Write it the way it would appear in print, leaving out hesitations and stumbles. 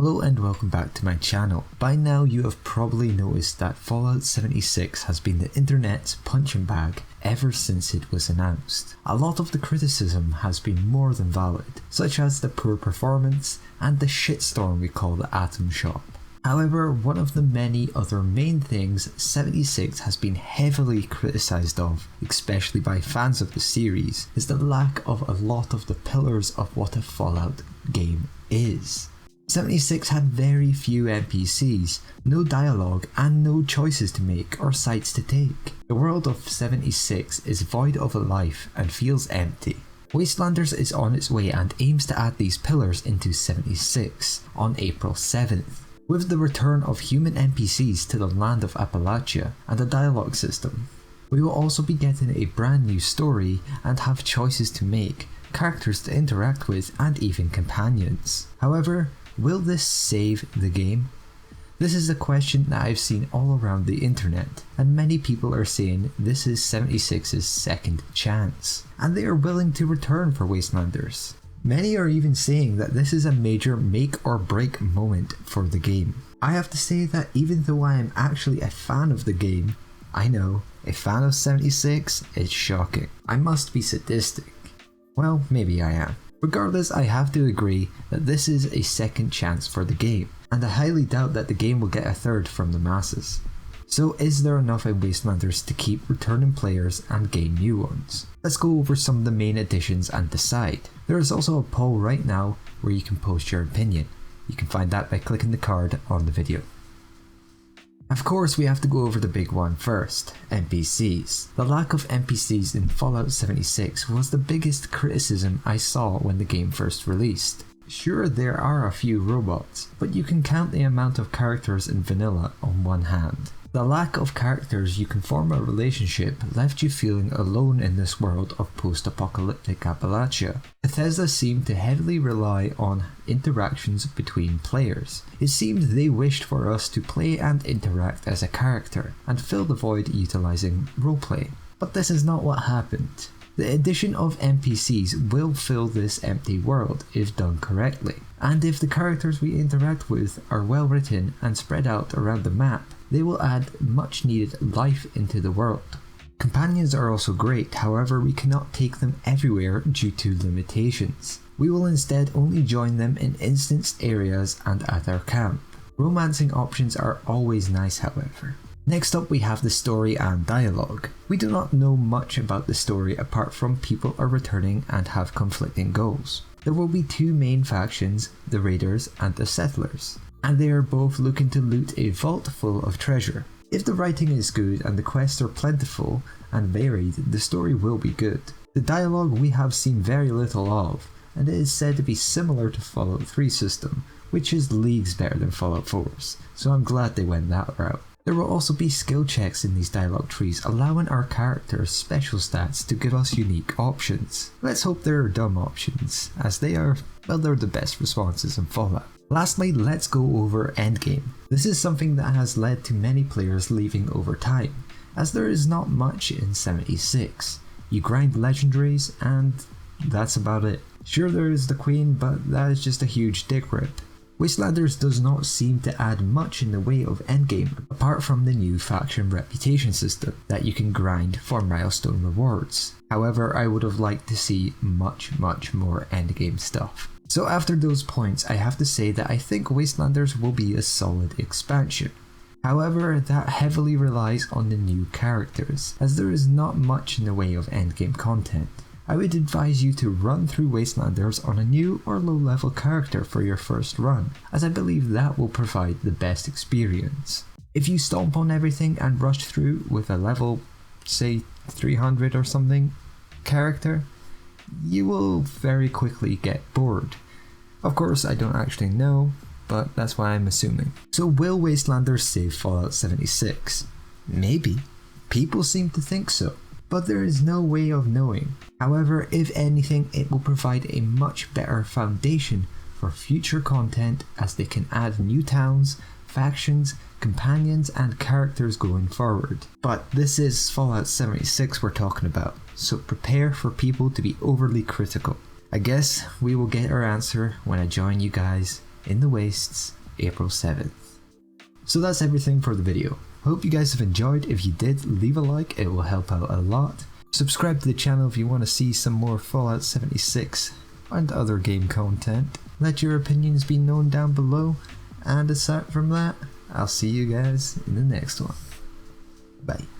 Hello and welcome back to my channel. By now you have probably noticed that Fallout 76 has been the internet's punching bag ever since it was announced. A lot of the criticism has been more than valid, such as the poor performance and the shitstorm we call the Atom Shop. However, one of the many other main things 76 has been heavily criticised of, especially by fans of the series, is the lack of a lot of the pillars of what a Fallout game is. 76 had very few NPCs, no dialogue, and no choices to make or sites to take. The world of 76 is void of a life and feels empty. Wastelanders is on its way and aims to add these pillars into 76 on April 7th. With the return of human NPCs to the land of Appalachia and a dialogue system. We will also be getting a brand new story and have choices to make, characters to interact with, and even companions. However, will this save the game? This is a question that I've seen all around the internet, and many people are saying this is 76's second chance, and they are willing to return for Wastelanders. Many are even saying that this is a major make or break moment for the game. I have to say that even though I am actually a fan of the game, I know, a fan of 76 is shocking. I must be sadistic. Well, maybe I am. Regardless, I have to agree that this is a second chance for the game, and I highly doubt that the game will get a third from the masses. So is there enough in Wastelanders to keep returning players and gain new ones? Let's go over some of the main additions and decide. There is also a poll right now where you can post your opinion. You can find that by clicking the card on the video. Of course, we have to go over the big one first, NPCs. The lack of NPCs in Fallout 76 was the biggest criticism I saw when the game first released. Sure, there are a few robots, but you can count the amount of characters in vanilla on one hand. The lack of characters you can form a relationship left you feeling alone in this world of post-apocalyptic Appalachia. Bethesda seemed to heavily rely on interactions between players. It seemed they wished for us to play and interact as a character, and fill the void utilizing roleplay. But this is not what happened. The addition of NPCs will fill this empty world if done correctly, and if the characters we interact with are well written and spread out around the map, they will add much needed life into the world. Companions are also great, however we cannot take them everywhere due to limitations. We will instead only join them in instanced areas and at our camp. Romancing options are always nice, however. Next up we have the story and dialogue. We do not know much about the story apart from people are returning and have conflicting goals. There will be two main factions, the Raiders and the Settlers, and they are both looking to loot a vault full of treasure. If the writing is good and the quests are plentiful and varied, the story will be good. The dialogue we have seen very little of, and it is said to be similar to Fallout 3's system, which is leagues better than Fallout 4's, so I'm glad they went that route. There will also be skill checks in these dialogue trees, allowing our characters special stats to give us unique options. Let's hope there are dumb options, as they're the best responses in Fallout. Lastly, let's go over endgame. This is something that has led to many players leaving over time, as there is not much in 76. You grind legendaries and that's about it. Sure, there is the Queen, but that is just a huge dick rip. Wastelanders does not seem to add much in the way of endgame, apart from the new faction reputation system that you can grind for milestone rewards. However, I would have liked to see much more endgame stuff. So after those points, I have to say that I think Wastelanders will be a solid expansion. However, that heavily relies on the new characters, as there is not much in the way of endgame content. I would advise you to run through Wastelanders on a new or low level character for your first run, as I believe that will provide the best experience. If you stomp on everything and rush through with a level, say 300 or something, character, you will very quickly get bored. Of course, I don't actually know, but that's what I'm assuming. So will Wastelanders save Fallout 76? Maybe. People seem to think so, but there is no way of knowing. However, if anything, it will provide a much better foundation for future content, as they can add new towns, factions, companions and characters going forward. But this is Fallout 76 we're talking about, so prepare for people to be overly critical. I guess we will get our answer when I join you guys in the Wastes, April 7th. So that's everything for the video. Hope you guys have enjoyed. If you did, leave a like, it will help out a lot. Subscribe to the channel if you want to see some more Fallout 76 and other game content. Let your opinions be known down below, and aside from that, I'll see you guys in the next one. Bye.